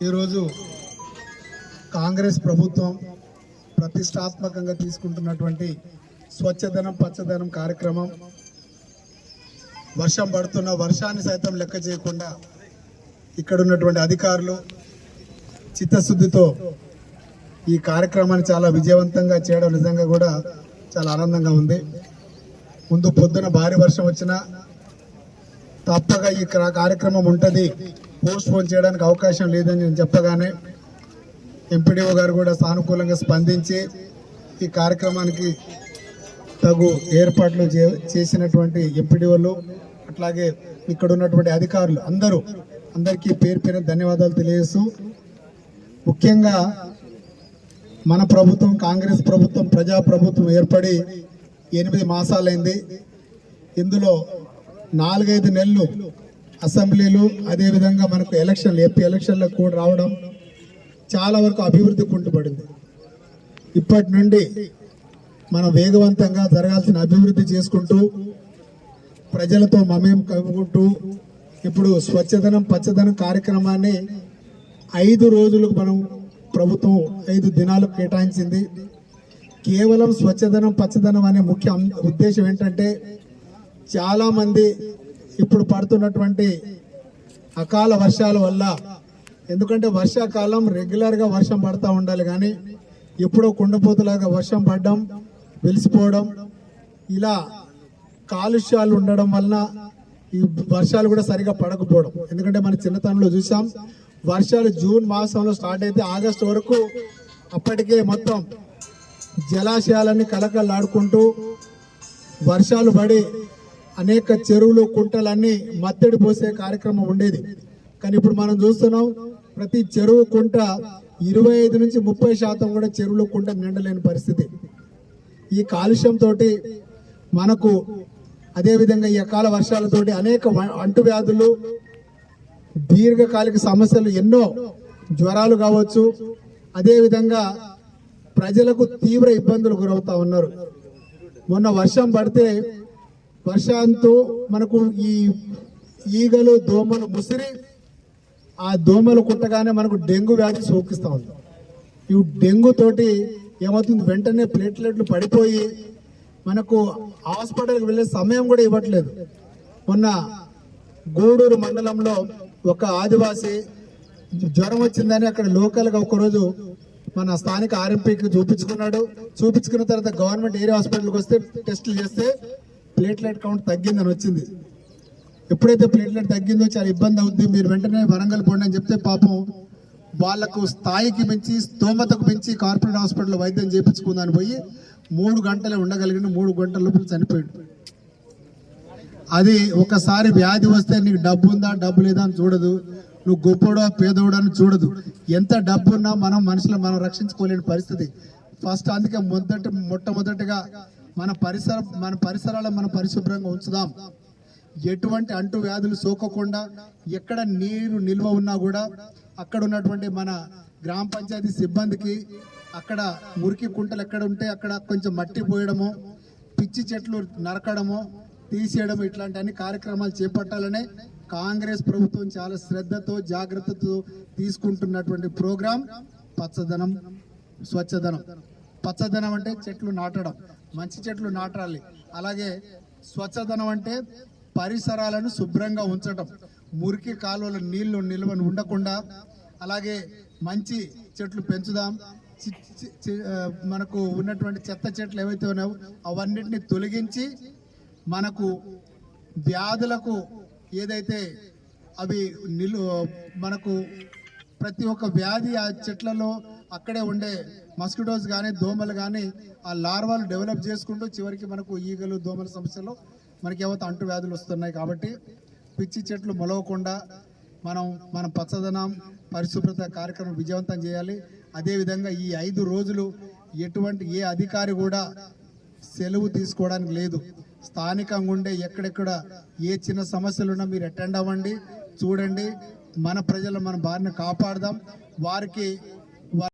ఈరోజు కాంగ్రెస్ ప్రభుత్వం ప్రతిష్టాత్మకంగా తీసుకుంటున్నటువంటి స్వచ్ఛదనం పచ్చదనం కార్యక్రమం వర్షం పడుతున్న వర్షాన్ని సైతం లెక్క చేయకుండా ఇక్కడ ఉన్నటువంటి అధికారులు చిత్తశుద్ధితో ఈ కార్యక్రమాన్ని చాలా విజయవంతంగా చేయడం నిజంగా కూడా చాలా ఆనందంగా ఉంది. ముందు పొద్దున భారీ వర్షం వచ్చినా తప్పగా ఈ కార్యక్రమం ఉంటుంది, పోస్ట్ పోన్ చేయడానికి అవకాశం లేదని నేను చెప్పగానే ఎంపీడీఓ గారు కూడా సానుకూలంగా స్పందించి ఈ కార్యక్రమానికి తగు ఏర్పాట్లు చేసినటువంటి ఎంపీడీఓలు అట్లాగే ఇక్కడ ఉన్నటువంటి అధికారులు అందరికీ పేరు పేరు ధన్యవాదాలు తెలియజేస్తూ, ముఖ్యంగా మన ప్రభుత్వం కాంగ్రెస్ ప్రభుత్వం ప్రజాప్రభుత్వం ఏర్పడి 8 మాసాలైంది. ఇందులో 4-5 నెలలు అసెంబ్లీలు అదేవిధంగా మనకు ఎలక్షన్లు ఏపీ ఎలక్షన్లకు కూడా రావడం చాలా వరకు అభివృద్ధి కుంటుపడింది. ఇప్పటి నుండి మనం వేగవంతంగా జరగాల్సిన అభివృద్ధి చేసుకుంటూ ప్రజలతో మమేం కలుపుకుంటూ ఇప్పుడు స్వచ్ఛదనం పచ్చదనం కార్యక్రమాన్ని 5 రోజులకు మనం ప్రభుత్వం 5 దినాలకు కేటాయించింది. కేవలం స్వచ్ఛదనం పచ్చదనం అనే ముఖ్య ఉద్దేశం ఏంటంటే చాలామంది ఇప్పుడు పడుతున్నటువంటి అకాల వర్షాల వల్ల, ఎందుకంటే వర్షాకాలం రెగ్యులర్గా వర్షం పడుతూ ఉండాలి కానీ ఎప్పుడో కుండపోతులాగా వర్షం పడడం వెలిసిపోవడం ఇలా కాలుష్యాలు ఉండడం వలన ఈ వర్షాలు కూడా సరిగా పడకపోవడం. ఎందుకంటే మన చిన్నతనంలో చూసాం వర్షాలు జూన్ మాసంలో స్టార్ట్ అయితే ఆగస్టు వరకు అప్పటికే మొత్తం జలాశయాలన్నీ కలకలాడుకుంటూ వర్షాలు పడి అనేక చెరువులు కుంటలన్నీ మత్తడి పోసే కార్యక్రమం ఉండేది. కానీ ఇప్పుడు మనం చూస్తున్నాం ప్రతి చెరువు కుంట 25 నుంచి 30% కూడా చెరువులు కుంట నిండలేని పరిస్థితి. ఈ కాలుష్యంతో మనకు అదేవిధంగా ఈ అకాల వర్షాలతోటి అనేక అంటువ్యాధులు దీర్ఘకాలిక సమస్యలు ఎన్నో జ్వరాలు కావచ్చు, అదేవిధంగా ప్రజలకు తీవ్ర ఇబ్బందులు గురవుతా ఉన్నారు. మొన్న వర్షం పడితే వర్షంతో మనకు ఈ ఈగలు దోమలు ముసిరి ఆ దోమలు కుట్టగానే మనకు డెంగ్యూ వ్యాధి సోకిస్తూ ఉంది. ఈ డెంగ్యూ తోటి ఏమవుతుంది, వెంటనే ప్లేట్లెట్లు పడిపోయి మనకు హాస్పిటల్కి వెళ్ళే సమయం కూడా ఇవ్వట్లేదు. మొన్న గూడూరు మండలంలో ఒక ఆదివాసి జ్వరం వచ్చిందని అక్కడ లోకల్గా ఒకరోజు మన స్థానిక ఆర్ఎంపీకి చూపించుకున్న తర్వాత గవర్నమెంట్ ఏరియా హాస్పిటల్కి వస్తే టెస్టులు చేస్తే ప్లేట్లెట్ కౌంట్ తగ్గిందని వచ్చింది. ఎప్పుడైతే ప్లేట్లెట్ తగ్గిందో చాలా ఇబ్బంది అవుద్ది, మీరు వెంటనే వరంగల్ పోండి అని చెప్తే పాపం వాళ్లకు స్థాయికి మించి స్తోమతకు మించి కార్పొరేట్ హాస్పిటల్ వైద్యం చేయించుకుందని పోయి 3 గంటలే ఉండగలిగిన 3 గంటల లోపల చనిపోయాడు. అది ఒకసారి వ్యాధి వస్తే నీకు డబ్బు ఉందా డబ్బు లేదా అని చూడదు, నువ్వు గొప్పోడా పేదోడా అని చూడదు. ఎంత డబ్బు ఉన్నా మనం మనుషులను రక్షించుకోలేని పరిస్థితి. ఫస్ట్ అందుకే మొట్టమొదటిగా మన పరిసరాలను మనం పరిశుభ్రంగా ఉంచుదాం. ఎటువంటి అంటు వ్యాధులు సోకకుండా ఎక్కడ నీరు నిల్వ ఉన్నా కూడా అక్కడ ఉన్నటువంటి మన గ్రామ పంచాయతీ సిబ్బందికి అక్కడ మురికి కుంటలు ఎక్కడ ఉంటే అక్కడ కొంచెం మట్టి పోయడము, పిచ్చి చెట్లు నరకడము తీసేయడం, ఇట్లాంటి అన్ని కార్యక్రమాలు చేపట్టాలనే కాంగ్రెస్ ప్రభుత్వం చాలా శ్రద్ధతో జాగ్రత్తతో తీసుకుంటున్నటువంటి ప్రోగ్రాం పచ్చదనం స్వచ్ఛదనం. పచ్చదనం అంటే చెట్లు నాటడం, మంచి చెట్లు నాటాలి. అలాగే స్వచ్ఛదనం అంటే పరిసరాలను శుభ్రంగా ఉంచడం, మురికి కాలువల నీళ్లు నిల్వను ఉండకుండా అలాగే మంచి చెట్లు పెంచుదాం. మనకు ఉన్నటువంటి చెత్త చెట్లు ఏవైతే ఉన్నాయో అవన్నిటిని తొలగించి మనకు వ్యాధులకు ఏదైతే అవి మనకు ప్రతి ఒక్క వ్యాధి ఆ చెట్లలో అక్కడే ఉండే మస్కిటోస్ కానీ దోమలు కానీ ఆ లార్వాలు డెవలప్ చేసుకుంటూ చివరికి మనకు ఈగలు దోమల సమస్యలు మనకి ఏవైతే అంటు వ్యాధులు వస్తున్నాయి. కాబట్టి పిచ్చి చెట్లు మొలవకుండా మన పచ్చదనం పరిశుభ్రత కార్యక్రమం విజయవంతం చేయాలి. అదేవిధంగా ఈ 5 రోజులు ఎటువంటి ఏ అధికారి కూడా సెలవు తీసుకోవడానికి లేదు. స్థానికంగా ఉండే ఎక్కడెక్కడ ఏ చిన్న సమస్యలు ఉన్నా మీరు అటెండ్ అవ్వండి, చూడండి. మన ప్రజలు మన బారిన కాపాడదాం. వారికి